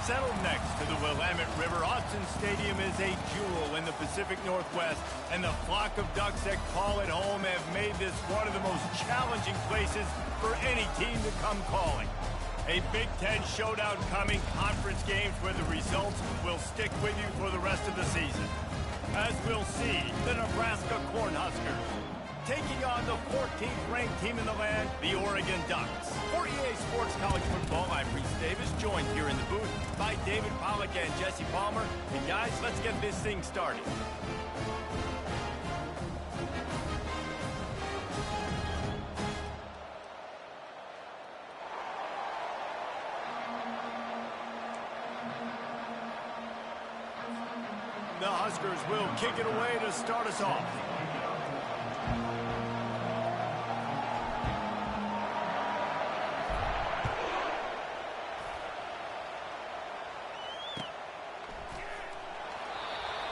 Settled next to the Willamette River, Austin Stadium is a jewel in the Pacific Northwest, and the flock of Ducks that call it home have made this one of the most challenging places for any team to come calling. A Big Ten showdown coming, conference games where the results will stick with you for the rest of the season. As we'll see, the Nebraska Cornhuskers taking on the 14th ranked team in the land, the Oregon Ducks. For EA Sports College Football, I'm Reese Davis, joined here in the booth by David Pollack and Jesse Palmer. And guys, let's get this thing started. The Huskers will kick it away to start us off.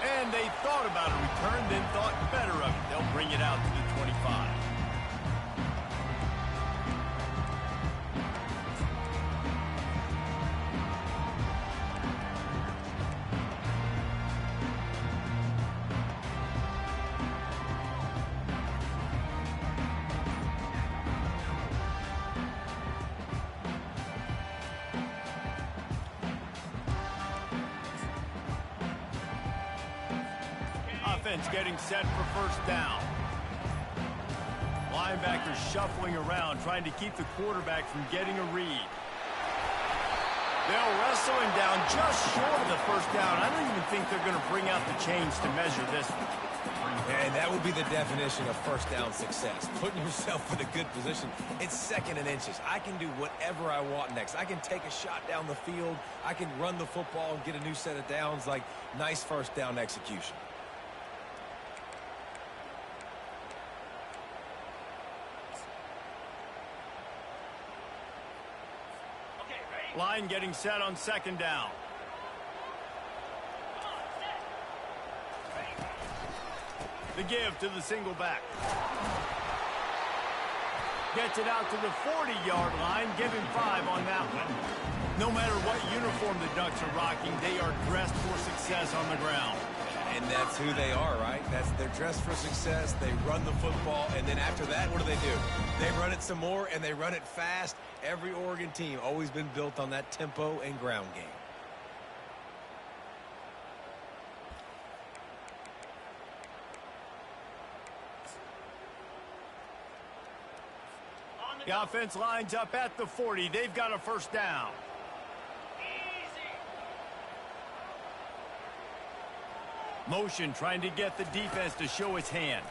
And they thought about a return, then thought better of it. They'll bring it out to the 25. Offense getting set for first down. Linebackers shuffling around, trying to keep the quarterback from getting a read. They'll wrestle him down just short of the first down. I don't even think they're going to bring out the chains to measure this one. And that would be the definition of first down success. Putting yourself in a good position. It's second and inches. I can do whatever I want next. I can take a shot down the field. I can run the football and get a new set of downs. Like, nice first down execution. Line getting set on second down. The give to the single back. Gets it out to the 40-yard line. Give him 5 on that one. No matter what uniform the Ducks are rocking, they are dressed for success on the ground. And that's who they are, right? They're dressed for success. They run the football, and then after that, what do? They run it some more, and they run it fast. Every Oregon team always been built on that tempo and ground game. The offense lines up at the 40. They've got a first down. Motion trying to get the defense to show its hand.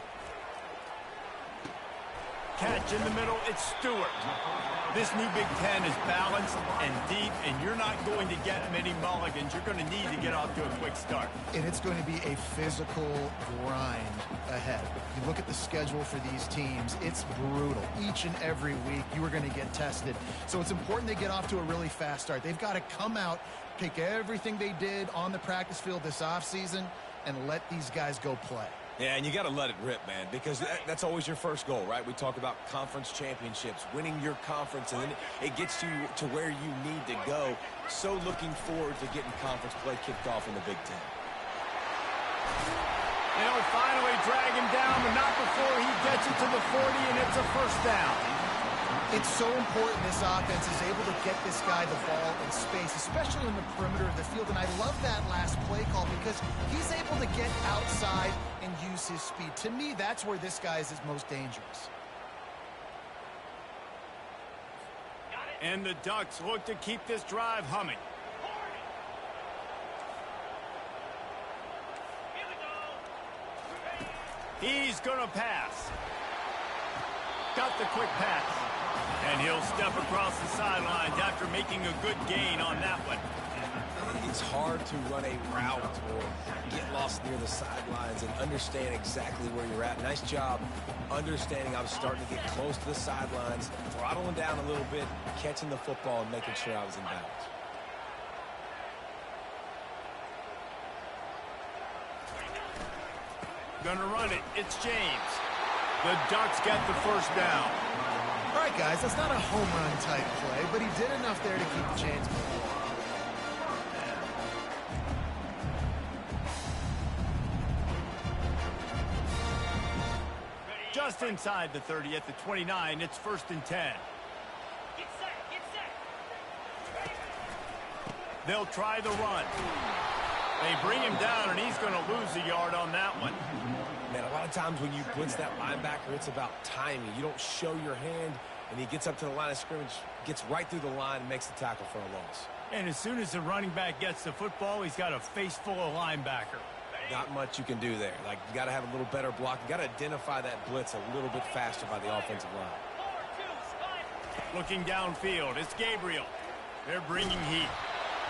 Catch in the middle, it's Stewart. This new Big Ten is balanced and deep, and you're not going to get many mulligans. You're going to need to get off to a quick start. And it's going to be a physical grind ahead. You look at the schedule for these teams, it's brutal. Each and every week, you are going to get tested. So it's important they get off to a really fast start. They've got to come out, take everything they did on the practice field this offseason, and let these guys go play. Yeah, and you got to let it rip, man, because that's always your first goal, right? We talk about conference championships, winning your conference, and then it gets you to where you need to go. So looking forward to getting conference play kicked off in the Big Ten. They'll finally drag him down, but not before he gets it to the 40, and it's a first down. It's so important this offense is able to get this guy the ball in space, especially in the perimeter of the field. And I love that last play call because he's able to get outside and use his speed. To me, that's where this guy is his most dangerous. And the Ducks look to keep this drive humming. He's going to pass. Got the quick pass. And he'll step across the sidelines after making a good gain on that one. It's hard to run a route or get lost near the sidelines and understand exactly where you're at. Nice job understanding I was starting to get close to the sidelines, throttling down a little bit, catching the football and making sure I was in bounds. Gonna run it. It's James. The Ducks get the first down. All right, guys, that's not a home run type play, but he did enough there to keep the chains moving. Just inside the 30 at the 29. It's 1st and 10. Get set. They'll try the run. They bring him down, and he's going to lose a yard on that one. Man, a lot of times when you blitz that linebacker, it's about timing. You don't show your hand, and he gets up to the line of scrimmage, gets right through the line, and makes the tackle for a loss. And as soon as the running back gets the football, he's got a face full of linebacker. Not much you can do there. Like, you got to have a little better block. You got to identify that blitz a little bit faster by the offensive line. Looking downfield, it's Gabriel. They're bringing heat.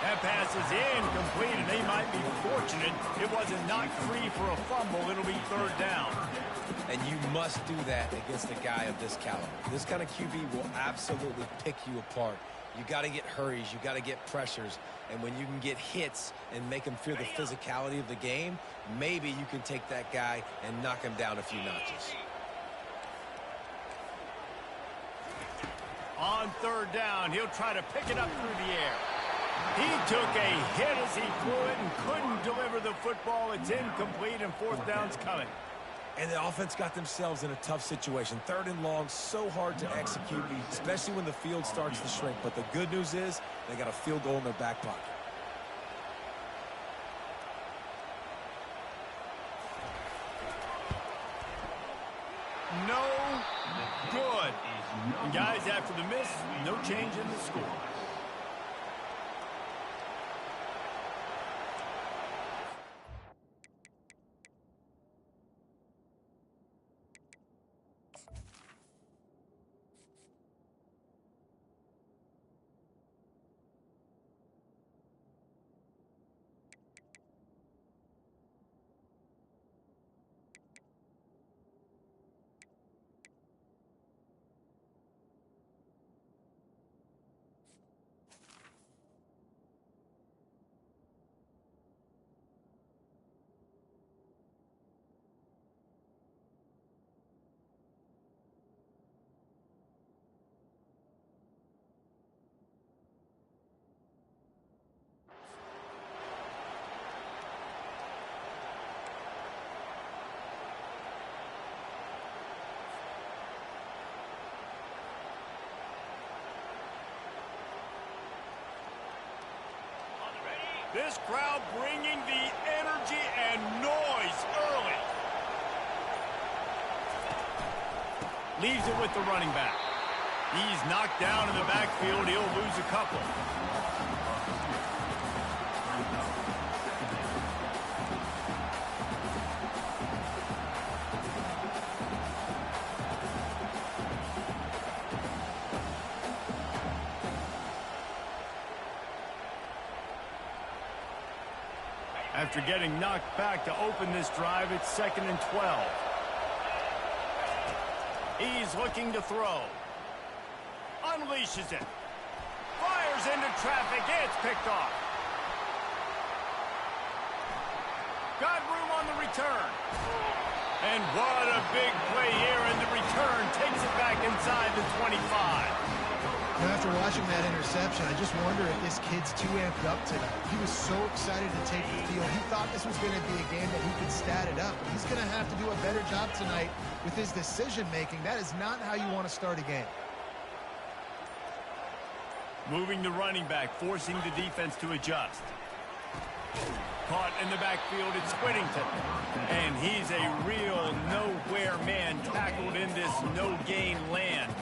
That pass is incomplete, and they might be fortunate it wasn't knocked free for a fumble. It'll be 3rd down. And you must do that against a guy of this caliber. This kind of QB will absolutely pick you apart. You got to get hurries. You got to get pressures. And when you can get hits and make him feel the physicality of the game, maybe you can take that guy and knock him down a few notches. On 3rd down, he'll try to pick it up through the air. He took a hit as he threw it and couldn't deliver the football. It's incomplete, and 4th down's coming. And the offense got themselves in a tough situation. 3rd and long, so hard to execute, especially when the field starts to shrink. But the good news is they got a field goal in their back pocket. No good. And guys, after the miss, no change in the score. This crowd bringing the energy and noise early. Leaves it with the running back. He's knocked down in the backfield. He'll lose a couple. After getting knocked back to open this drive, it's 2nd and 12. He's looking to throw. Unleashes it. Fires into traffic. It's picked off. Got room on the return. And what a big play here, and the return takes it back inside the 25. Now, after watching that interception, I just wonder if this kid's too amped up tonight. He was so excited to take the field. He thought this was going to be a game that he could stat it up. He's going to have to do a better job tonight with his decision-making. That is not how you want to start a game. Moving the running back, forcing the defense to adjust. Caught in the backfield, it's Whittington. And he's a real nowhere man tackled in this no-gain land.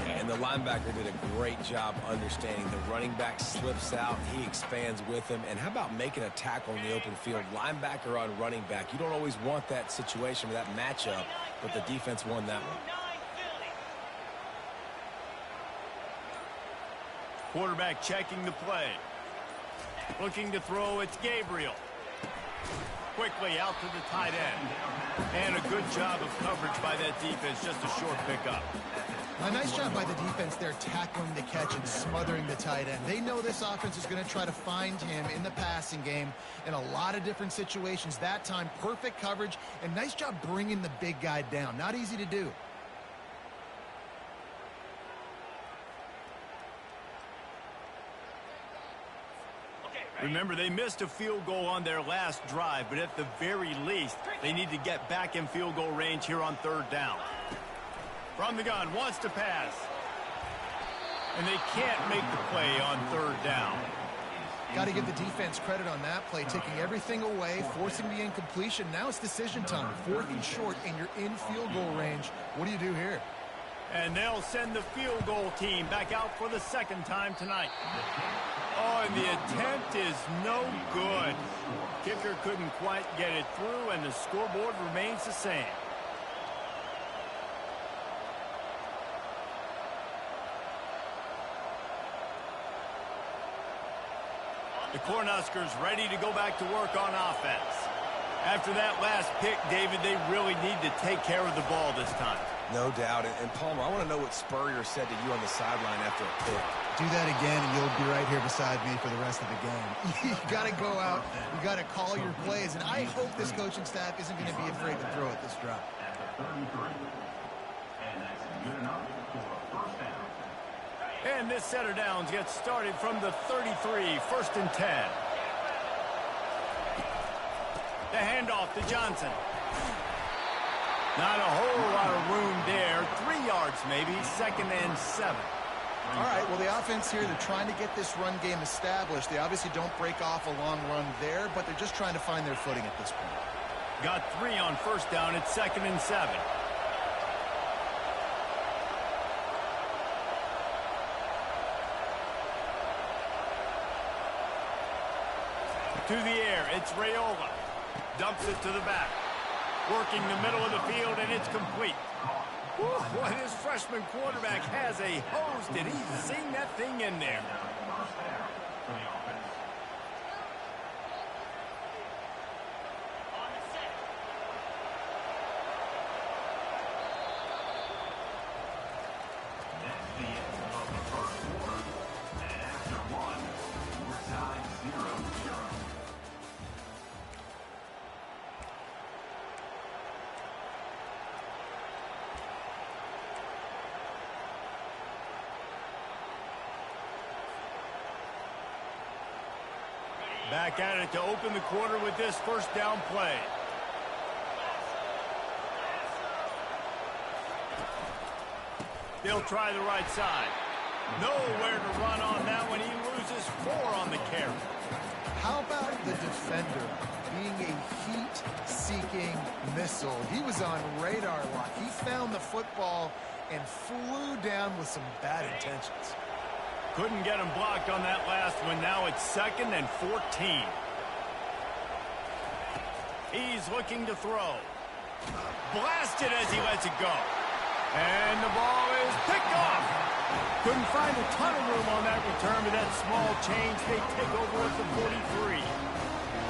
And the linebacker did a great job understanding. The running back slips out, he expands with him. And how about making a tackle in the open field? Linebacker on running back. You don't always want that situation or that matchup, but the defense won that one. Quarterback checking the play. Looking to throw, it's Gabriel. Quickly out to the tight end. And a good job of coverage by that defense, just a short pickup. A nice job by the defense there tackling the catch and smothering the tight end. They know this offense is going to try to find him in the passing game in a lot of different situations. That time, perfect coverage, and nice job bringing the big guy down. Not easy to do. Remember, they missed a field goal on their last drive, but at the very least, they need to get back in field goal range here on 3rd down. From the gun, wants to pass. And they can't make the play on third down. Got to give the defense credit on that play, taking everything away, forcing the incompletion. Now it's decision time. 4th and short, and you're in field goal range. What do you do here? And they'll send the field goal team back out for the 2nd time tonight. Oh, and the attempt is no good. Kicker couldn't quite get it through, and the scoreboard remains the same. The Cornhuskers ready to go back to work on offense. After that last pick, David, they really need to take care of the ball this time. No doubt. And Palmer, I want to know what Spurrier said to you on the sideline after a pick. Do that again, and you'll be right here beside me for the rest of the game. You got to go out. You got to call your plays, and I hope this coaching staff isn't going to be afraid to throw at this drop. And this set of downs gets started from the 33, 1st and 10. The handoff to Johnson. Not a whole lot of room there. 3 yards maybe, 2nd and 7. All right, well, the offense here, they're trying to get this run game established. They obviously don't break off a long run there, but they're just trying to find their footing at this point. Got 3 on 1st down. It's 2nd and 7. To the air, it's Raiola. Dumps it to the back. Working the middle of the field, and it's complete. Whew, boy, this freshman quarterback has a hose. Did he sing that thing in there? Back at it to open the quarter with this 1st down play. They'll try the right side. Nowhere to run on that one. He loses 4 on the carry. How about the defender being a heat-seeking missile? He was on radar lock. He found the football and flew down with some bad intentions. Couldn't get him blocked on that last one. Now it's 2nd and 14. He's looking to throw. Blasted as he lets it go. And the ball is picked off. Couldn't find a ton of room on that return, but that small change, they take over at the 43.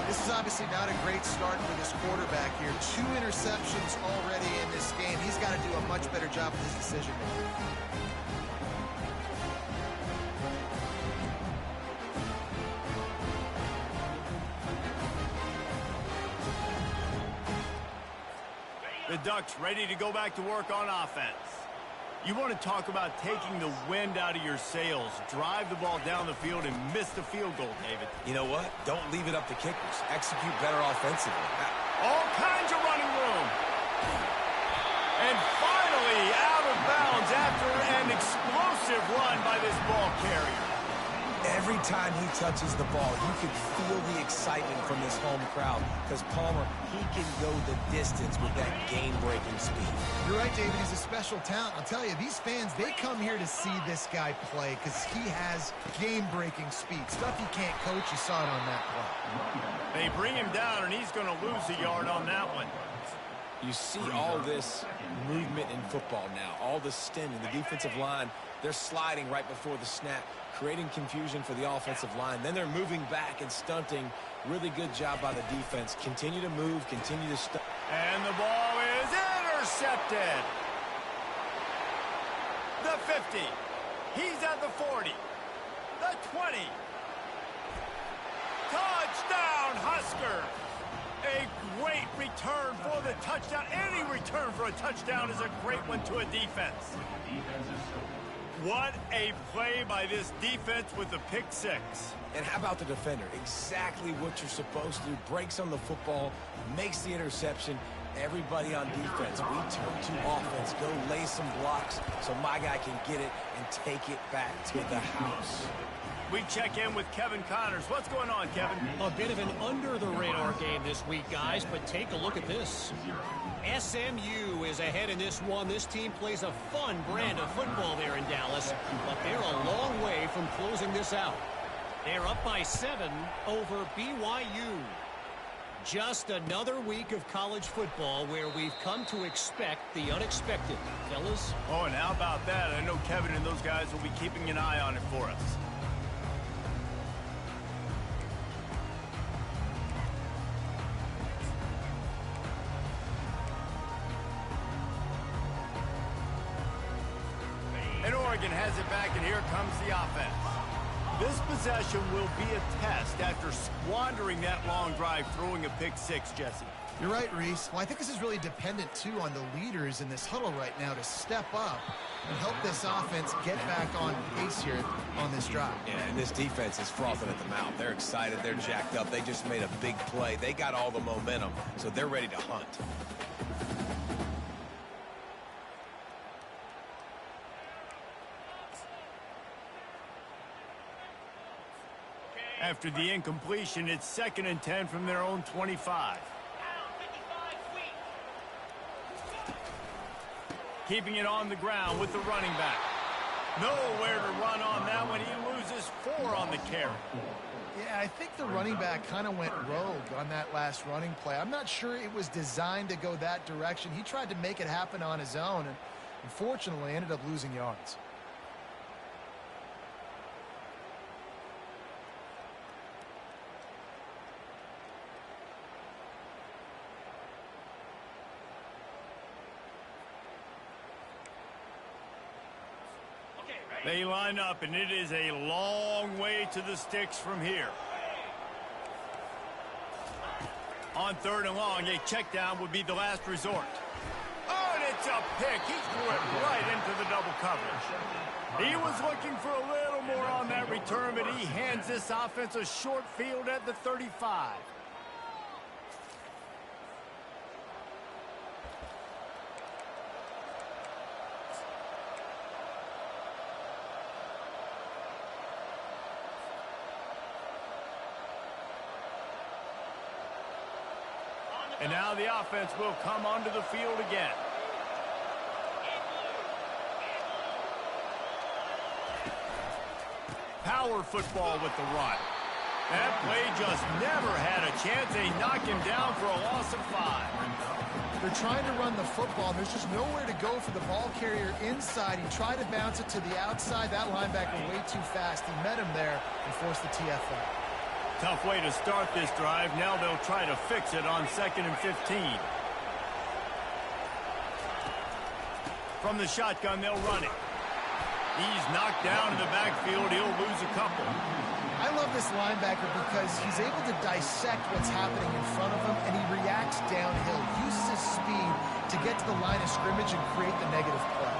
This is obviously not a great start for this quarterback here. 2 interceptions already in this game. He's got to do a much better job with his decision-making. The Ducks ready to go back to work on offense. You want to talk about taking the wind out of your sails. Drive the ball down the field and miss the field goal, David. You know what? Don't leave it up to kickers. Execute better offensively. All kinds of running room. And finally out of bounds after an explosive run by this ball carrier. Every time he touches the ball, you can feel the excitement from this home crowd because Palmer, he can go the distance with that game-breaking speed. You're right, David. He's a special talent. I'll tell you, these fans, they come here to see this guy play because he has game-breaking speed. Stuff you can't coach. You saw it on that play. They bring him down, and he's going to lose a yard on that one. You see all this movement in football now, all the stemming, the defensive line, they're sliding right before the snap, creating confusion for the offensive line. Then they're moving back and stunting. Really good job by the defense. Continue to move, continue to stunt. And the ball is intercepted. The 50. He's at the 40. The 20. Touchdown, Husker. A great return for the touchdown. Any return for a touchdown is a great one to a defense. What a play by this defense with the pick six. And how about the defender? Exactly what you're supposed to do. Breaks on the football, makes the interception, everybody on defense, we turn to offense, go lay some blocks so my guy can get it and take it back to the house. We check in with Kevin Connors. What's going on, Kevin? A bit of an under-the-radar game this week, guys, but take a look at this. SMU is ahead in this one. This team plays a fun brand of football there in Dallas, but they're a long way from closing this out. They're up by 7 over BYU. Just another week of college football where we've come to expect the unexpected. Fellas? Oh, and how about that? I know Kevin and those guys will be keeping an eye on it for us. And Oregon has it back, and here comes the offense. This possession will be a test after squandering that long drive, throwing a pick six, Jesse. You're right, Reese. Well, I think this is really dependent, too, on the leaders in this huddle right now to step up and help this offense get back on pace here on this drive. Yeah, and this defense is frothing at the mouth. They're excited. They're jacked up. They just made a big play. They got all the momentum, so they're ready to hunt. After the incompletion, it's 2nd and 10 from their own 25. Keeping it on the ground with the running back. Nowhere to run on that one. He loses 4 on the carry. Yeah, I think the running back kind of went rogue on that last running play. I'm not sure it was designed to go that direction. He tried to make it happen on his own, and unfortunately ended up losing yards. They line up, and it is a long way to the sticks from here. On 3rd and long, a check down would be the last resort. Oh, and it's a pick. He threw it right into the double coverage. He was looking for a little more on that return, but he hands this offense a short field at the 35. And now the offense will come onto the field again. Power football with the run. That play just never had a chance. They knock him down for a loss of 5. They're trying to run the football. There's just nowhere to go for the ball carrier inside. He tried to bounce it to the outside. That linebacker way too fast. He met him there and forced the TFL. Tough way to start this drive. Now they'll try to fix it on 2nd and 15. From the shotgun, they'll run it. He's knocked down in the backfield. He'll lose a couple. I love this linebacker because he's able to dissect what's happening in front of him, and he reacts downhill, uses his speed to get to the line of scrimmage and create the negative play.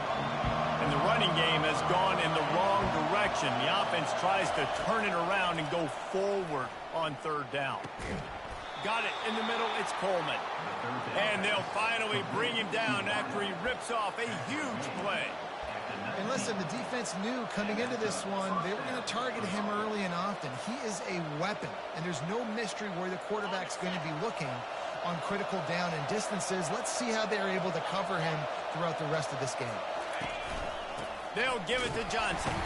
And the running game has gone in the wrong direction. The offense tries to turn it around and go forward on 3rd down. Got it in the middle. It's Coleman. And they'll finally bring him down after he rips off a huge play. And listen, the defense knew coming into this one, they were going to target him early and often. He is a weapon, and there's no mystery where the quarterback's going to be looking on critical down and distances. Let's see how they're able to cover him throughout the rest of this game. They'll give it to Johnson.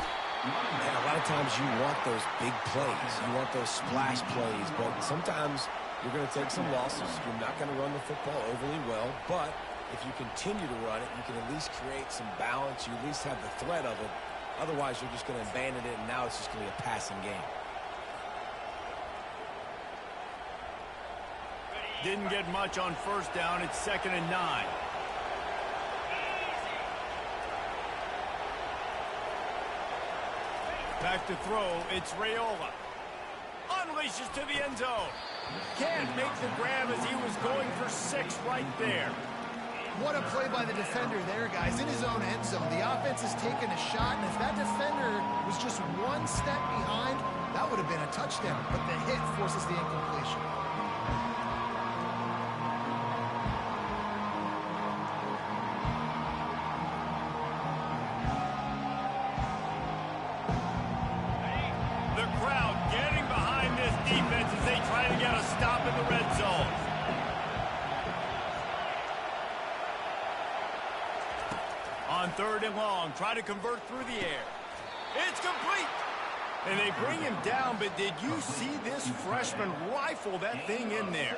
Man, a lot of times you want those big plays. You want those splash plays, but sometimes you're going to take some losses. You're not going to run the football overly well, but if you continue to run it, you can at least create some balance. You at least have the threat of it. Otherwise, you're just going to abandon it, and now it's just going to be a passing game. Didn't get much on 1st down. It's 2nd and 9. Back to throw. It's Raiola. Unleashes to the end zone. Can't make the grab as he was going for 6 right there. What a play by the defender there, guys. In his own end zone, the offense has taken a shot, and if that defender was just 1 step behind, that would have been a touchdown. But the hit forces the incompletion. stop in the red zone. On 3rd and long, try to convert through the air. It's complete. And they bring him down, but did you see this freshman rifle that thing in there?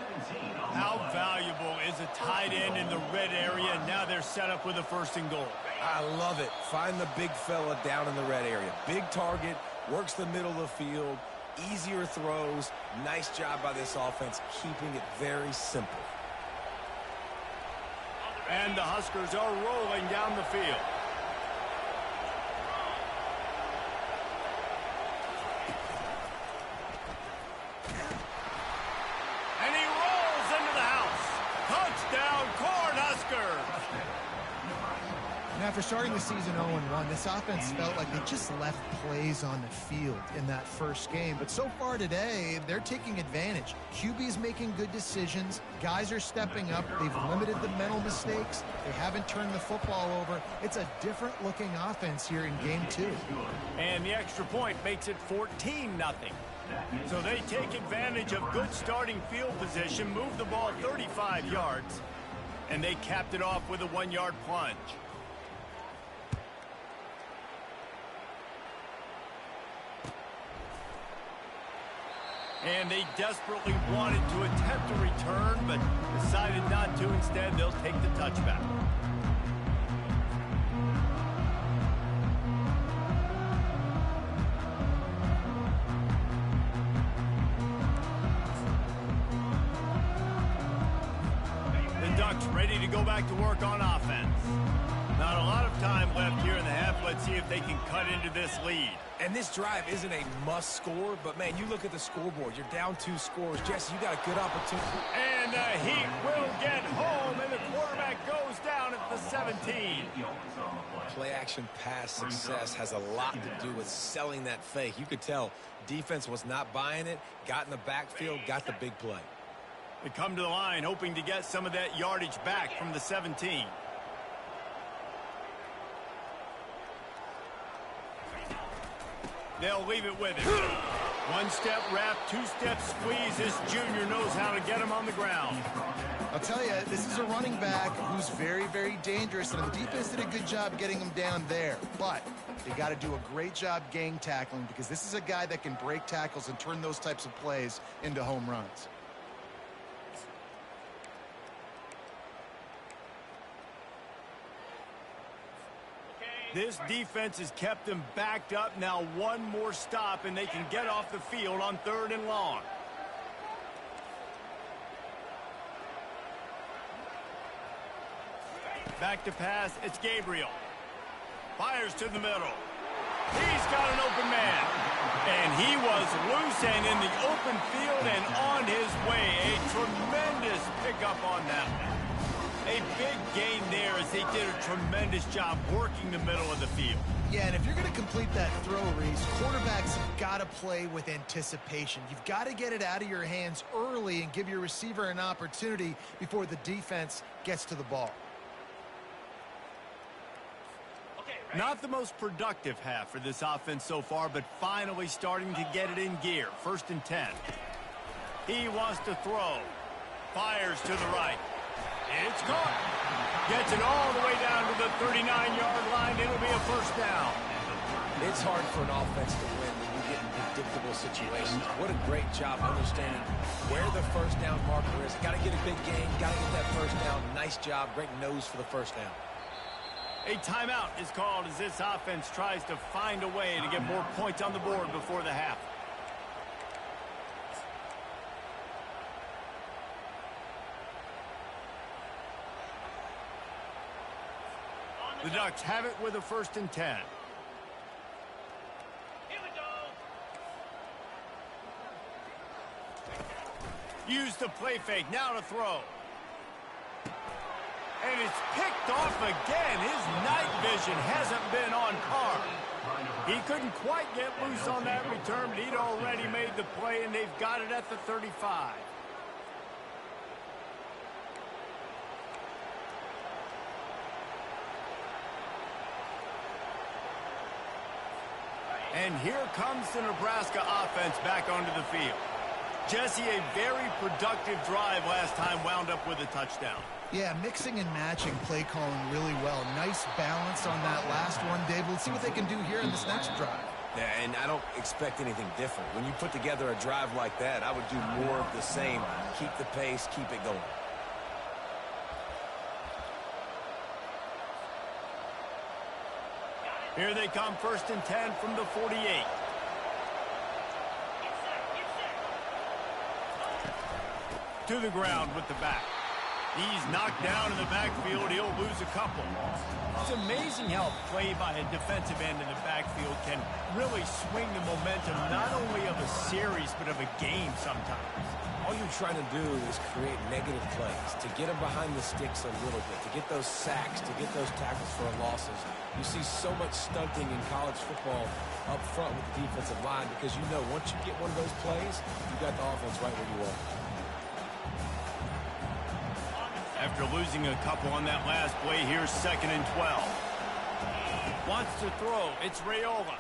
How valuable is a tight end in the red area? Now they're set up with a 1st and goal. I love it. Find the big fella down in the red area. Big target, works the middle of the field, easier throws. Nice job by this offense, keeping it very simple. And the Huskers are rolling down the field. And he rolls into the house. Touchdown, Cornhuskers! Now, after starting the season 0-1, this offense felt like they just left plays on the field in that first game. But so far today, they're taking advantage. QB's making good decisions. Guys are stepping up. They've limited the mental mistakes. They haven't turned the football over. It's a different-looking offense here in Game 2. And the extra point makes it 14-0. So they take advantage of good starting field position, move the ball 35 yards, and they capped it off with a 1-yard plunge. And they desperately wanted to attempt a return, but decided not to. Instead, they'll take the touchback. The Ducks ready to go back to work on offense. Not a lot of time left here in the half. Let's see if they can cut into this lead. And this drive isn't a must score, but man, you look at the scoreboard. You're down 2 scores. Jesse, you got a good opportunity. And the Heat will get home, and the quarterback goes down at the 17. Play action pass success has a lot to do with selling that fake. You could tell defense was not buying it, got in the backfield, got the big play. They come to the line hoping to get some of that yardage back from the 17. They'll leave it with him. 1-step wrap, 2-step squeeze. This junior knows how to get him on the ground. I'll tell you, this is a running back who's very, very dangerous, and the defense did a good job getting him down there. But they got to do a great job gang tackling, because this is a guy that can break tackles and turn those types of plays into home runs. This defense has kept them backed up. Now one more stop, and they can get off the field on 3rd and long. Back to pass. It's Gabriel. Fires to the middle. He's got an open man. And he was loose and in the open field and on his way. A tremendous pickup on that one. A big gain there as they did a tremendous job working the middle of the field. Yeah, and if you're going to complete that throw, Reese, quarterbacks have got to play with anticipation. You've got to get it out of your hands early and give your receiver an opportunity before the defense gets to the ball. Not the most productive half for this offense so far, but finally starting to get it in gear. 1st and 10. He wants to throw. Fires to the right. It's caught. Gets it all the way down to the 39-yard line. It'll be a 1st down. It's hard for an offense to win when you get in predictable situations. What a great job understanding where the 1st down marker is. Got to get a big gain. Got to get that 1st down. Nice job. Great nose for the 1st down. A timeout is called as this offense tries to find a way to get more points on the board before the half. The Ducks have it with a 1st and 10. Here we go. Use the play fake. Now to throw. And it's picked off again. His night vision hasn't been on par. He couldn't quite get loose on that return, but he'd already made the play, and they've got it at the 35. And here comes the Nebraska offense back onto the field. Jesse, a very productive drive last time wound up with a touchdown. Yeah, mixing and matching play calling really well. Nice balance on that last one, Dave. Let's see what they can do here in this next drive. Yeah, and I don't expect anything different. When you put together a drive like that, I would do more of the same. Keep the pace, keep it going. Here they come, 1st and 10 from the 48. To the ground with the back. He's knocked down in the backfield. He'll lose a couple. It's amazing how a play by a defensive end in the backfield can really swing the momentum not only of a series but of a game sometimes. All you're trying to do is create negative plays, to get them behind the sticks a little bit, to get those sacks, to get those tackles for losses. You see so much stunting in college football up front with the defensive line because you know once you get one of those plays, you got the offense right where you want it. After losing a couple on that last play, here's 2nd and 12. Wants to throw. It's Raiola.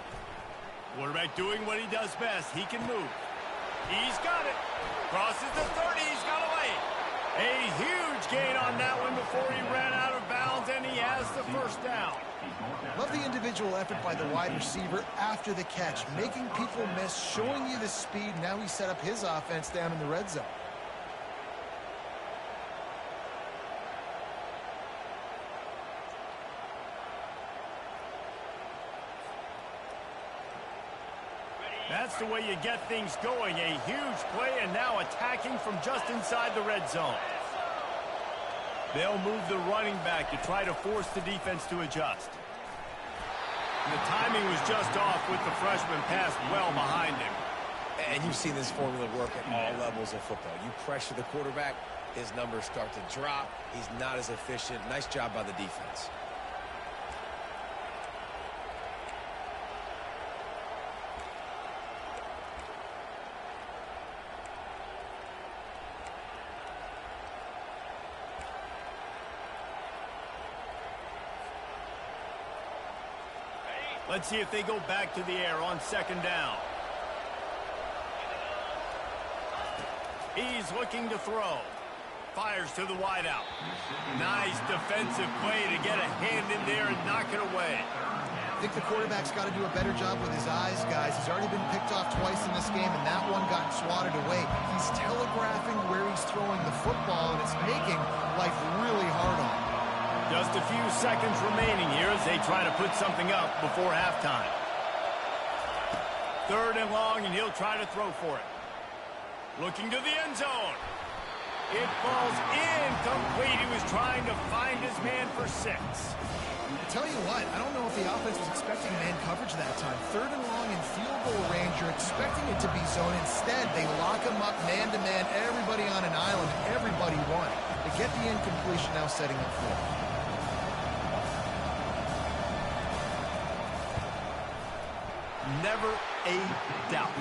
Quarterback doing what he does best. He can move. He's got it. Crosses the 30. He's got away. A huge gain on that one before he ran out of bounds, and he has the 1st down. Love the individual effort by the wide receiver after the catch, making people miss, showing you the speed. Now he set up his offense down in the red zone. That's the way you get things going. A huge play and now attacking from just inside the red zone. They'll move the running back to try to force the defense to adjust. The timing was just off with the freshman pass well behind him. And you've seen this formula work at all levels of football. You pressure the quarterback, his numbers start to drop. He's not as efficient. Nice job by the defense. Let's see if they go back to the air on 2nd down. He's looking to throw. Fires to the wideout. Nice defensive play to get a hand in there and knock it away. I think the quarterback's got to do a better job with his eyes, guys. He's already been picked off twice in this game, and that one got swatted away. He's telegraphing where he's throwing the football, and it's making life really hard on him. Just a few seconds remaining here as they try to put something up before halftime. 3rd and long, and he'll try to throw for it. Looking to the end zone. It falls incomplete. He was trying to find his man for 6. I tell you what, I don't know if the offense was expecting man coverage that time. 3rd and long in field goal range, you're expecting it to be zone. Instead, they lock him up man-to-man, everybody on an island, everybody won. They get the incompletion, now setting up for it. Never a doubt.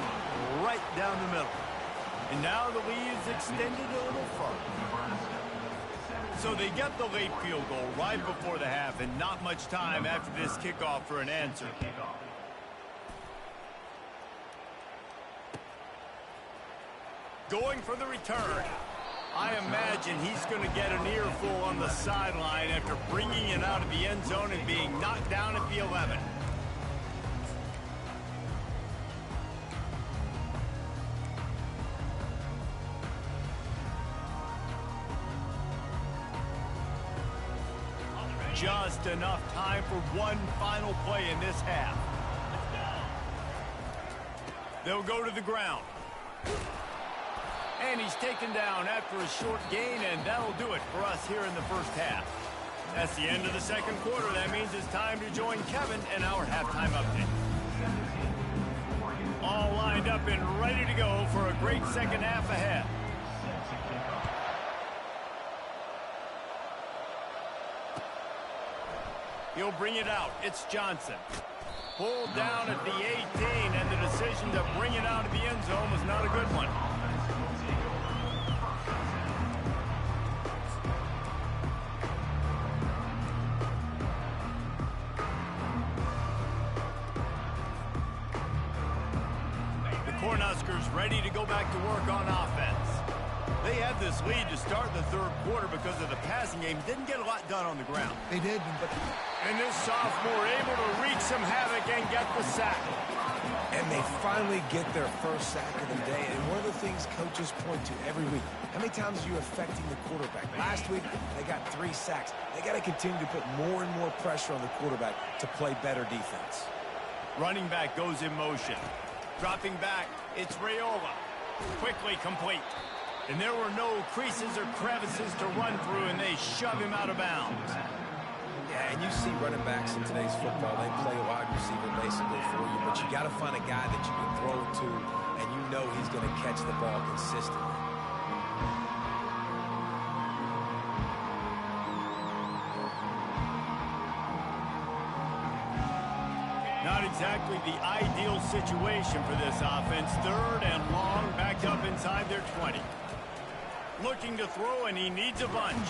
Right down the middle. And now the lead is extended a little further. So they get the late field goal right before the half, and not much time after this kickoff for an answer. Going for the return. I imagine he's going to get an earful on the sideline after bringing it out of the end zone and being knocked down at the 11. Just enough time for one final play in this half. They'll go to the ground. And he's taken down after a short gain, and that'll do it for us here in the 1st half. That's the end of the 2nd quarter. That means it's time to join Kevin and our halftime update. All lined up and ready to go for a great 2nd half ahead. He'll bring it out. It's Johnson. Pulled down at the 18, and the decision to bring it out of the end zone was not a good one. Cornhuskers ready to go back to work on offense. They had this lead to start the third quarter because of the passing game. Didn't get a lot done on the ground. They did, but... And this sophomore able to wreak some havoc and get the sack. And they finally get their first sack of the day. And one of the things coaches point to every week, how many times are you affecting the quarterback? Last week, they got 3 sacks. They got to continue to put more and more pressure on the quarterback to play better defense. Running back goes in motion. Dropping back, it's Raiola. Quickly complete. And there were no creases or crevices to run through, and they shove him out of bounds. Yeah, and you see running backs in today's football, they play wide receiver basically for you, but you got to find a guy that you can throw to, and you know he's going to catch the ball consistently. Not exactly the ideal situation for this offense. Third and long, backed up inside their 20. Looking to throw, and he needs a bunch.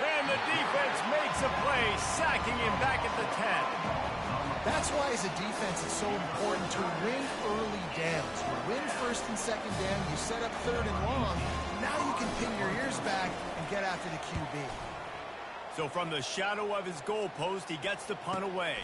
And the defense makes a play, sacking him back at the 10. That's why, as a defense, it's so important to win early downs. You win first and second down, you set up third and long. Now you can pin your ears back and get after the QB. So from the shadow of his goal post, he gets the punt away.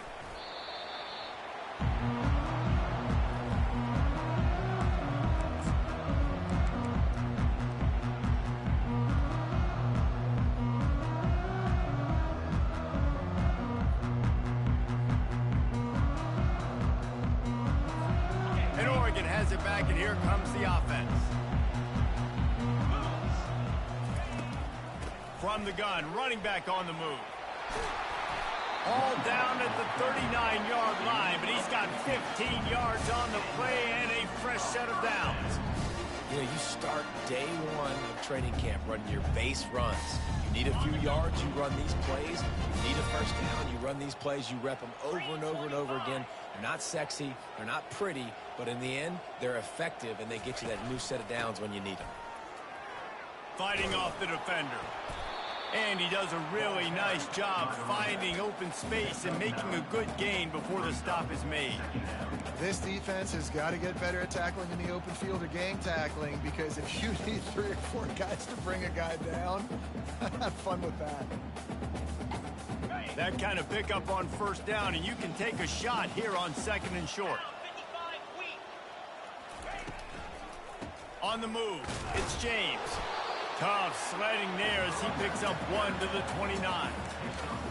Has it back, and here comes the offense. From the gun, running back on the move. All down at the 39-yard line, but he's got 15 yards on the play and a fresh set of downs. You know, you start day one of training camp running your base runs. You need a few yards, you run these plays. You need a first down, you run these plays, you rep them over and over and over again. They're not sexy, they're not pretty, but in the end, they're effective, and they get you that new set of downs when you need them. Fighting off the defender. And he does a really nice job finding open space and making a good gain before the stop is made. This defense has got to get better at tackling in the open field or gang tackling, because if you need 3 or 4 guys to bring a guy down, have fun with that. That kind of pickup on first down, and you can take a shot here on second and short. On the move, it's James. Tough sledding there as he picks up 1 to the 29.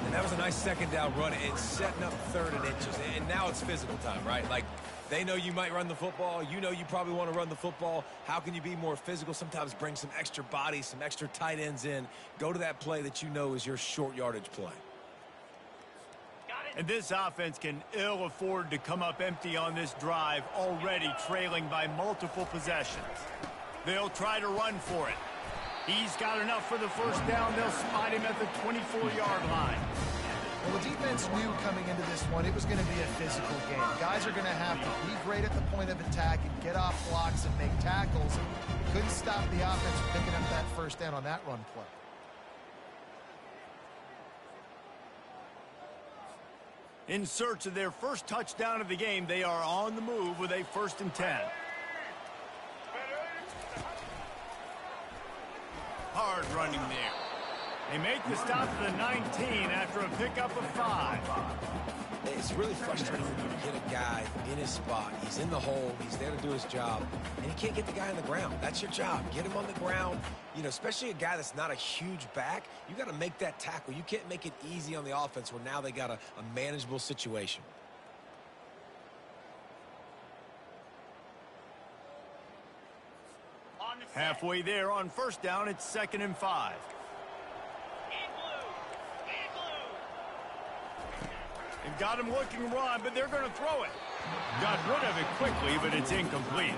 And that was a nice second down run. It's setting up 3rd and inches. And now it's physical time, right? Like, they know you might run the football. You know you probably want to run the football. How can you be more physical? Sometimes bring some extra body, some extra tight ends in. Go to that play that you know is your short yardage play. And this offense can ill afford to come up empty on this drive, already trailing by multiple possessions. They'll try to run for it. He's got enough for the first down. They'll spot him at the 24-yard line. Well, the defense knew coming into this one it was going to be a physical game. Guys are going to have to be great at the point of attack and get off blocks and make tackles. They couldn't stop the offense from picking up that first down on that run play. In search of their first touchdown of the game, they are on the move with a 1st and 10. Hard running there. They make the stop to the 19 after a pickup of 5. It's really frustrating when you hit a guy in his spot. He's in the hole. He's there to do his job. And you can't get the guy on the ground. That's your job. Get him on the ground. You know, especially a guy that's not a huge back. You got to make that tackle. You can't make it easy on the offense where now they got a manageable situation. Halfway there on first down, it's 2nd and 5. They've got him looking run, but they're going to throw it. Got rid of it quickly, but it's incomplete.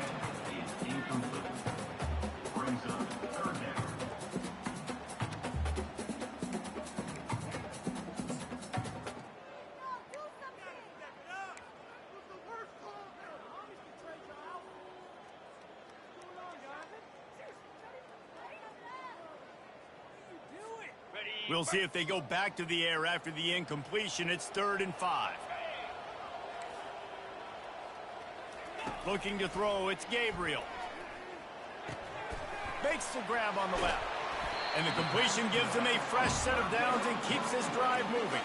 We'll see if they go back to the air after the incompletion. It's 3rd and 5. Looking to throw, it's Gabriel. Makes the grab on the left. And the completion gives him a fresh set of downs and keeps this drive moving.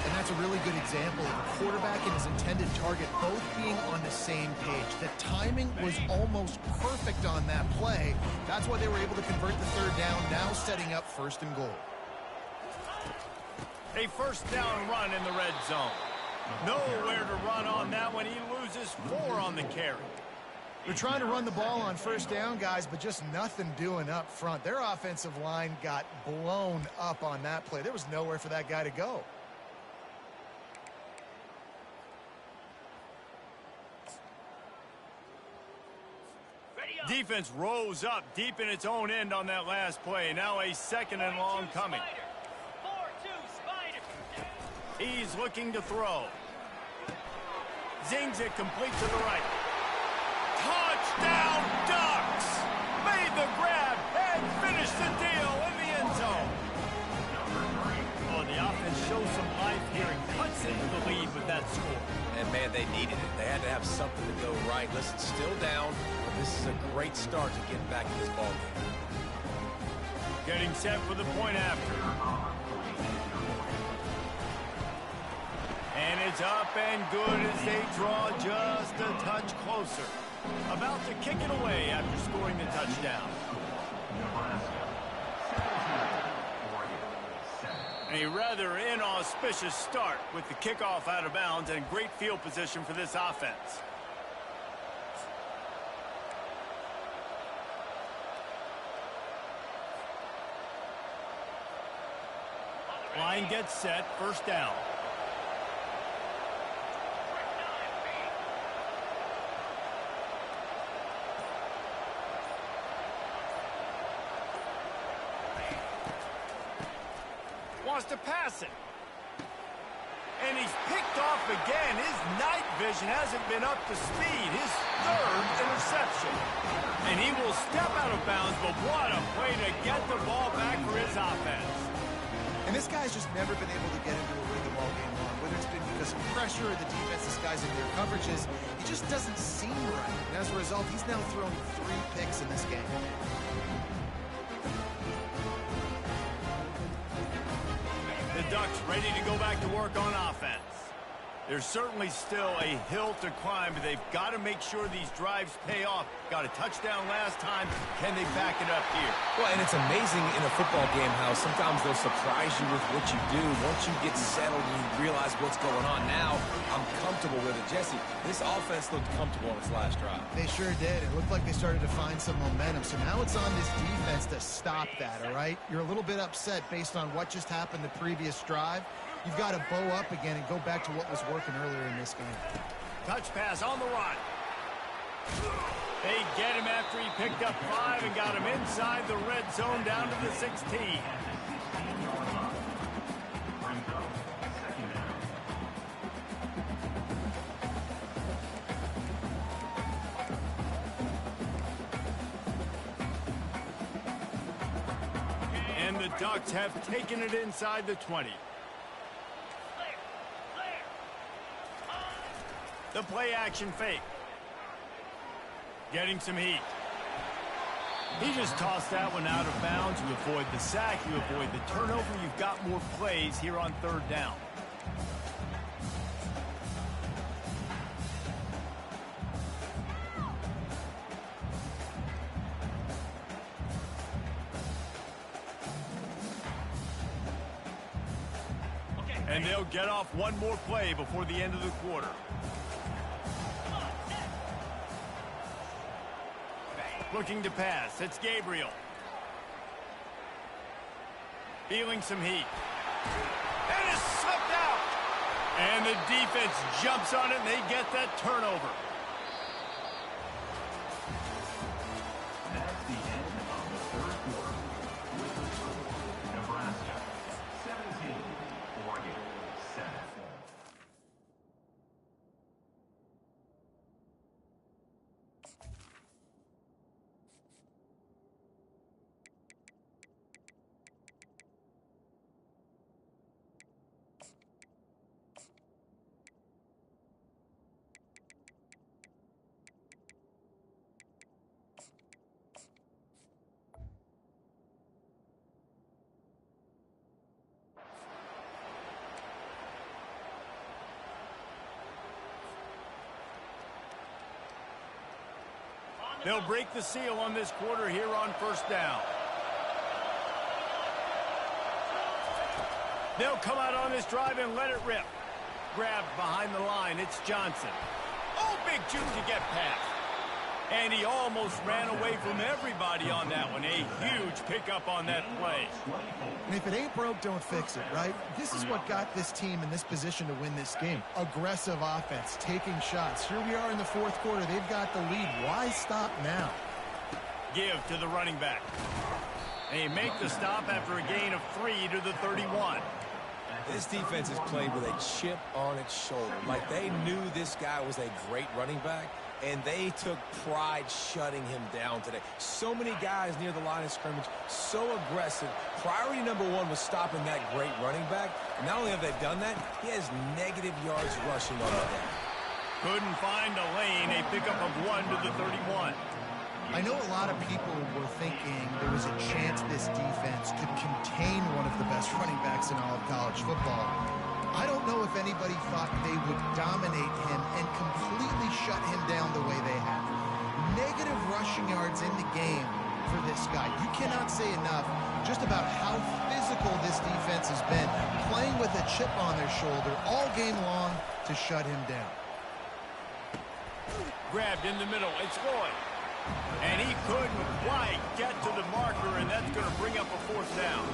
And that's a really good example of a quarterback and his intended target both being on the same page. The timing was almost perfect on that play. That's why they were able to convert the third down, now setting up 1st and goal. A first down run in the red zone. Nowhere to run on that one. He loses 4 on the carry. They're trying to run the ball on first down, guys, but just nothing doing up front. Their offensive line got blown up on that play. There was nowhere for that guy to go. Defense rose up deep in its own end on that last play. Now a 2nd and long coming. He's looking to throw. Zings it complete to the right. Touchdown Ducks! Made the grab and finished the deal in the end zone. Oh, the offense shows some life here and cuts into the lead with that score. And, man, they needed it. They had to have something to go right. Listen, still down, but this is a great start to getting back in this ball game. Getting set for the point after. And it's up and good as they draw just a touch closer. About to kick it away after scoring the touchdown. A rather inauspicious start with the kickoff out of bounds and great field position for this offense. Line gets set, first down. Wants to pass it. And he's picked off again. His night vision hasn't been up to speed. His 3rd interception. And he will step out of bounds, but what a play to get the ball back for his offense. And this guy's just never been able to get into a rhythm all game long. Whether it's been because of pressure or the defense disguising their coverages, he just doesn't seem right. And as a result, he's now thrown 3 picks in this game. The Ducks ready to go back to work on offense. There's certainly still a hill to climb, but they've got to make sure these drives pay off. Got a touchdown last time. Can they back it up here? Well, and it's amazing in a football game how sometimes they'll surprise you with what you do. Once you get settled and you realize what's going on now, I'm comfortable with it. Jesse, this offense looked comfortable on its last drive. They sure did. It looked like they started to find some momentum. So now it's on this defense to stop that, all right? You're a little bit upset based on what just happened the previous drive. You've got to bow up again and go back to what was working earlier in this game. Touch pass on the run. They get him after he picked up 5 and got him inside the red zone down to the 16. And the Ducks have taken it inside the 20. The play action fake. Getting some heat. He just tossed that one out of bounds. You avoid the sack. You avoid the turnover. You've got more plays here on 3rd down. And they'll get off one more play before the end of the quarter. Looking to pass. It's Gabriel. Feeling some heat. And it's slipped out. And the defense jumps on it, and they get that turnover. That's the end of the 3rd quarter. Nebraska 17, Oregon 7. They'll break the seal on this quarter here on first down. They'll come out on this drive and let it rip. Grabbed behind the line. It's Johnson. Oh, big juke to get past. And he almost ran away from everybody on that one. A huge pickup on that play. And if it ain't broke, don't fix it, right? This is what got this team in this position to win this game. Aggressive offense, taking shots. Here we are in the fourth quarter. They've got the lead. Why stop now? Give to the running back. They make the stop after a gain of 3 to the 31. This defense is played with a chip on its shoulder. Like they knew this guy was a great running back, and they took pride shutting him down today. So many guys near the line of scrimmage, so aggressive. Priority number one was stopping that great running back. And not only have they done that, he has negative yards rushing on the day. Couldn't find a lane. A pickup of 1 to the 31. I know a lot of people were thinking there was a chance this defense could contain one of the best running backs in all of college football. I don't know if anybody thought they would dominate him and completely shut him down the way they have. Negative rushing yards in the game for this guy. You cannot say enough just about how physical this defense has been, playing with a chip on their shoulder all game long to shut him down. Grabbed in the middle. It's Lloyd. And he couldn't quite get to the marker, and that's going to bring up a fourth down.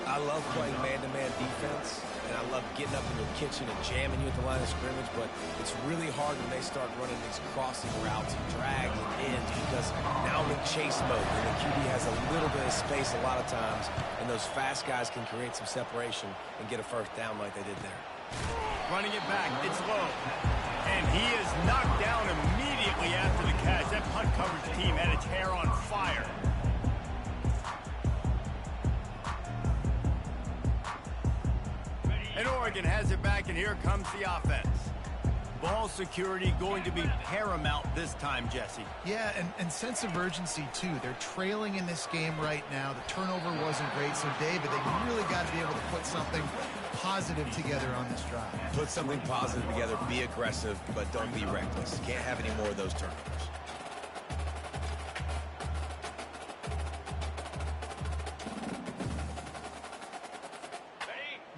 I love playing man-to-man defense, and I love getting up in your kitchen and jamming you at the line of scrimmage, but it's really hard when they start running these crossing routes and drags and ends because now I'm in chase mode, and the QB has a little bit of space a lot of times, and those fast guys can create some separation and get a first down like they did there. Running it back. It's low. And he is knocked down immediately after the catch. That punt coverage team had its hair on fire. And Oregon has it back, and here comes the offense. Ball security going to be paramount this time, Jesse. Yeah, and sense of urgency, too. They're trailing in this game right now. The turnover wasn't great, so David, they really got to be able to put something positive together on this drive. Put something positive together, be aggressive, but don't be reckless. Can't have any more of those turnovers.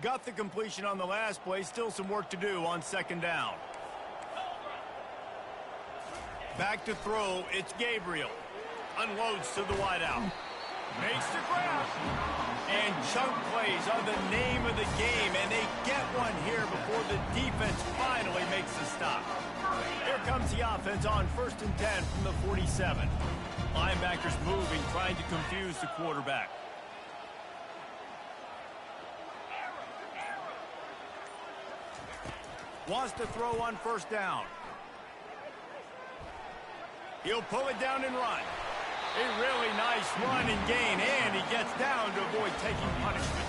Got the completion on the last play. Still some work to do on second down. Back to throw. It's Gabriel. Unloads to the wideout. Makes the grab. And chunk plays are the name of the game, and they get one here before the defense finally makes the stop. Here comes the offense on 1st and 10 from the 47. Linebackers moving, trying to confuse the quarterback. Wants to throw on first down. He'll pull it down and run. A really nice run and gain, and he gets down to avoid taking punishment.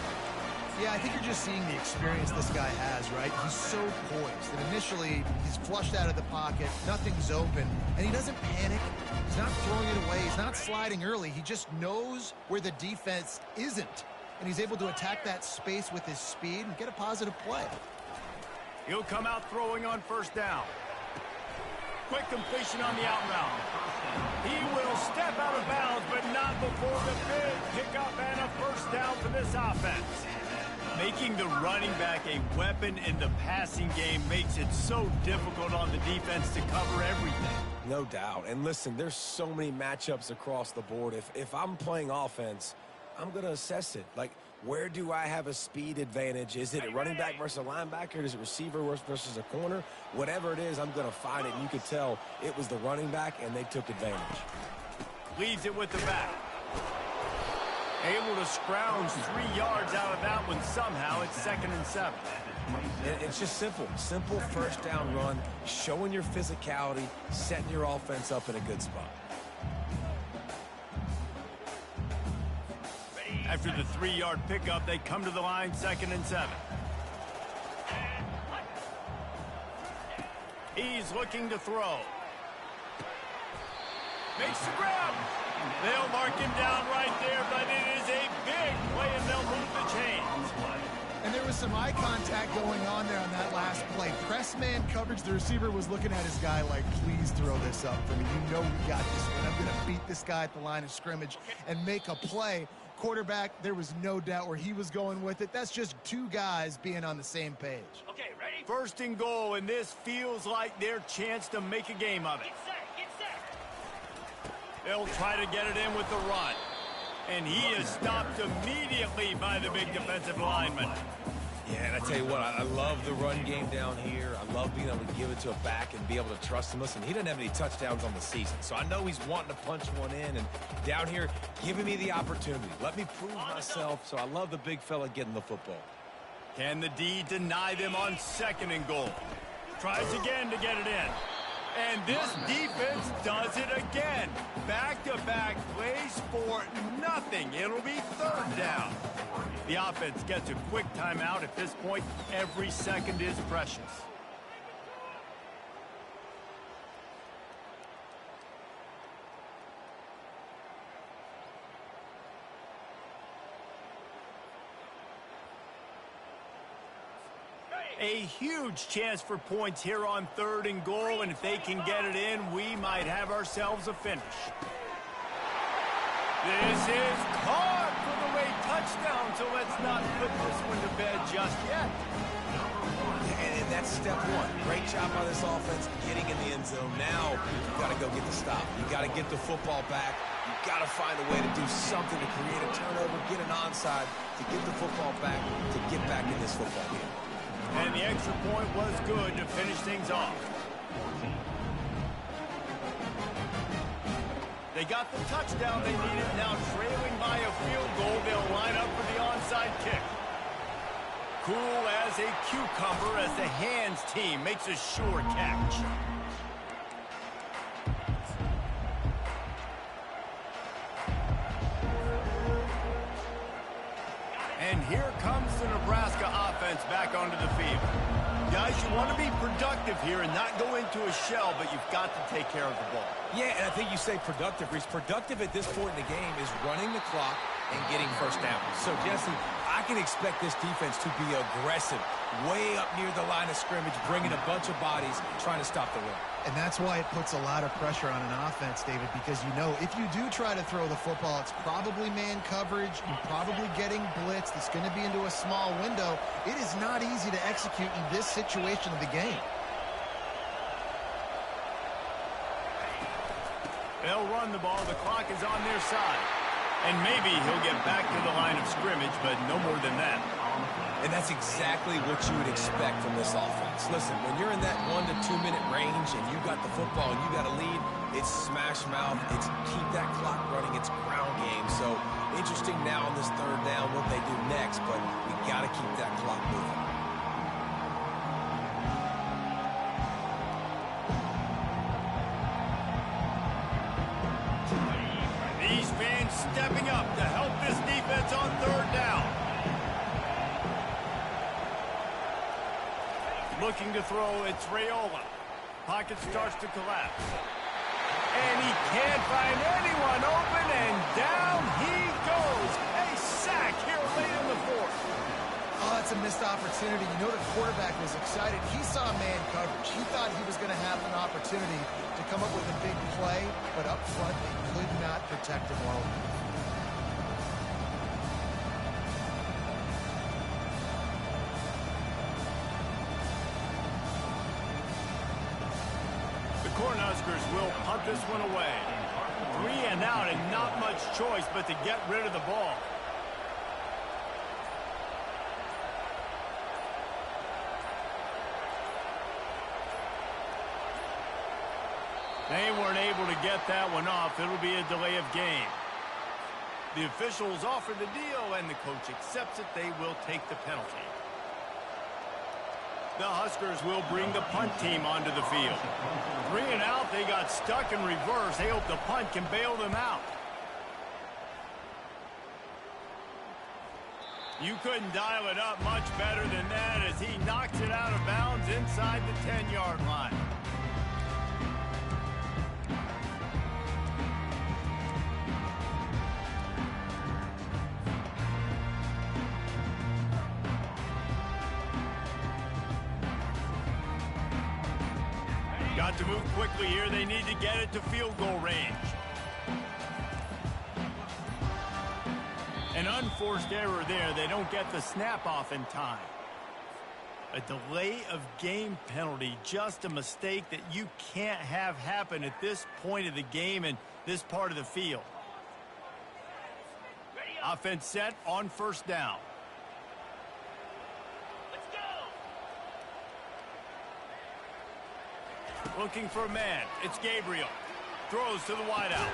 Yeah, I think you're just seeing the experience this guy has, right? He's so poised that initially he's flushed out of the pocket, nothing's open, and he doesn't panic. He's not throwing it away. He's not sliding early. He just knows where the defense isn't, and he's able to attack that space with his speed and get a positive play. He'll come out throwing on first down. Quick completion on the out route. He will step out of bounds, but not before the big pickup and a first down for this offense. Making the running back a weapon in the passing game makes it so difficult on the defense to cover everything. No doubt. And listen, there's so many matchups across the board. If I'm playing offense, I'm going to assess it. Like, where do I have a speed advantage? Is it a running back versus a linebacker? Is it receiver versus a corner? Whatever it is, I'm going to find it. And you could tell it was the running back, and they took advantage. Leads it with the back. Able to scrounge 3 yards out of that one somehow. It's 2nd and 7. It's just simple. Simple first down run, showing your physicality, setting your offense up in a good spot. After the 3-yard pickup, they come to the line, 2nd and 7. He's looking to throw. Makes the grab. They'll mark him down right there, but it is a big play, and they'll move the chains. And there was some eye contact going on there on that last play. Press man coverage, the receiver was looking at his guy like, please throw this up for me. You know we got this one. I'm going to beat this guy at the line of scrimmage and make a play. Quarterback, there was no doubt where he was going with it. That's just two guys being on the same page. Okay, ready? First and goal, and this feels like their chance to make a game of it. Get set. They'll try to get it in with the run. And he is stopped immediately by the big defensive lineman. Yeah, and I tell you what, I love the run game down here. I love being able to give it to a back and be able to trust him. Listen, he doesn't have any touchdowns on the season, so I know he's wanting to punch one in. And down here, giving me the opportunity. Let me prove myself, so I love the big fella getting the football. Can the D deny them on second and goal? Tries again to get it in. And this defense does it again. Back-to-back plays for nothing. It'll be third down. The offense gets a quick timeout. At this point, every second is precious. A huge chance for points here on third and goal, and if they can get it in, we might have ourselves a finish. This is caught for the late touchdown, so let's not put this one to bed just yet. And that's step one. Great job by this offense getting in the end zone. Now you got to go get the stop. You got to get the football back. You got to find a way to do something to create a turnover, get an onside, to get the football back, to get back in this football game. And the extra point was good to finish things off. They got the touchdown they needed. Now trailing by a field goal, they'll line up for the onside kick. Cool as a cucumber as the hands team makes a sure catch. And here comes the Nebraska offense back onto the field. Guys, you want to be productive here and not go into a shell, but you've got to take care of the ball. Yeah, and I think you say productive, Reese. Productive at this point in the game is running the clock and getting first down. So, Jesse, I can expect this defense to be aggressive, way up near the line of scrimmage, bringing a bunch of bodies, trying to stop the run. And that's why it puts a lot of pressure on an offense, David, because you know if you do try to throw the football, it's probably man coverage. You're probably getting blitzed. It's going to be into a small window. It is not easy to execute in this situation of the game. They'll run the ball. The clock is on their side. And maybe he'll get back to the line of scrimmage, but no more than that. And that's exactly what you would expect from this offense. Listen, when you're in that 1 to 2 minute range and you got the football and you got a lead, it's smash mouth. It's keep that clock running. It's ground game. So interesting now on this third down what they do next, but we got to keep that clock moving. These fans stepping up to help this defense on third down. Looking to throw, it's Raiola. Pocket starts to collapse. And he can't find anyone open, and down he goes. A sack here late in the fourth. Oh, that's a missed opportunity. You know the quarterback was excited. He saw man coverage. He thought he was going to have an opportunity to come up with a big play, but up front they could not protect him well. Cornhuskers will punt this one away. 3 and out and not much choice but to get rid of the ball. They weren't able to get that one off. It'll be a delay of game. The officials offer the deal and the coach accepts it. They will take the penalty. The Huskers will bring the punt team onto the field. 3 and out, they got stuck in reverse. They hope the punt can bail them out. You couldn't dial it up much better than that as he knocks it out of bounds inside the 10-yard line. Got to move quickly here. They need to get it to field goal range. An unforced error there. They don't get the snap off in time. A delay of game penalty, just a mistake that you can't have happen at this point of the game and this part of the field. Offense set on first down. Let's go. Looking for a man. It's Gabriel. Throws to the wideout.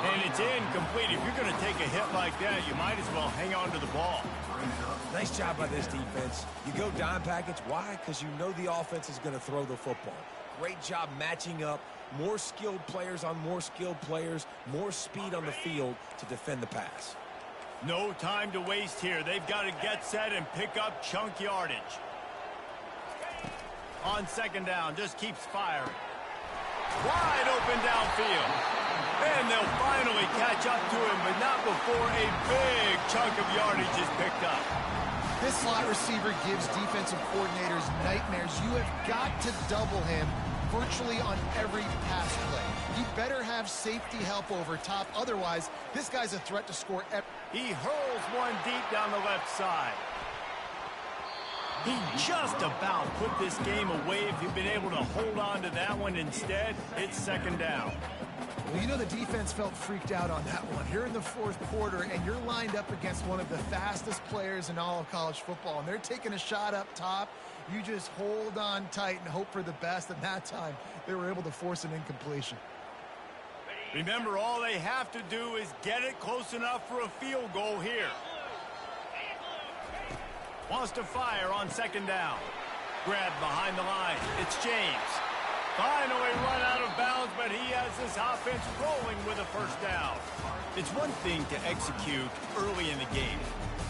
And it's incomplete. If you're going to take a hit like that, you might as well hang on to the ball. Nice job by this defense. You go dime package. Why? Because you know the offense is going to throw the football. Great job matching up. More skilled players on more skilled players. More speed on the field to defend the pass. No time to waste here. They've got to get set and pick up chunk yardage. On second down, just keeps firing. Wide open downfield. And they'll finally catch up to him, but not before a big chunk of yardage is picked up. This slot receiver gives defensive coordinators nightmares. You have got to double him virtually on every pass play. He better have safety help over top. Otherwise, this guy's a threat to score. He hurls one deep down the left side. He just about put this game away. If he'd been able to hold on to that one instead, it's second down. Well, you know the defense felt freaked out on that one. You're in the fourth quarter, and you're lined up against one of the fastest players in all of college football, and they're taking a shot up top. You just hold on tight and hope for the best, and that time they were able to force an incompletion. Remember, all they have to do is get it close enough for a field goal here. Wants to fire on second down. Grabbed behind the line. It's James. Finally run out of bounds, but he has this offense rolling with a first down. It's one thing to execute early in the game.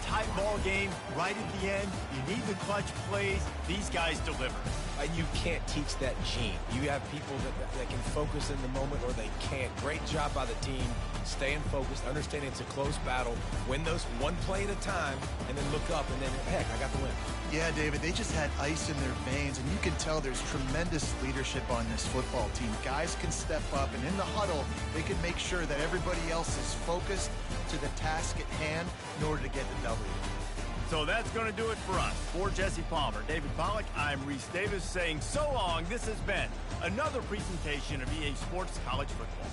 Tight ball game, right at the end. You need the clutch plays. These guys deliver. And you can't teach that gene. You have people that can focus in the moment or they can't. Great job by the team, staying focused, understanding it's a close battle, win those one play at a time, and then look up, and then, heck, I got the win. Yeah, David, they just had ice in their veins, and you can tell there's tremendous leadership on this football team. Guys can step up, and in the huddle, they can make sure that everybody else is focused to the task at hand in order to get the W. So that's going to do it for us. For Jesse Palmer, David Pollack, I'm Reese Davis saying so long. This has been another presentation of EA Sports College Football.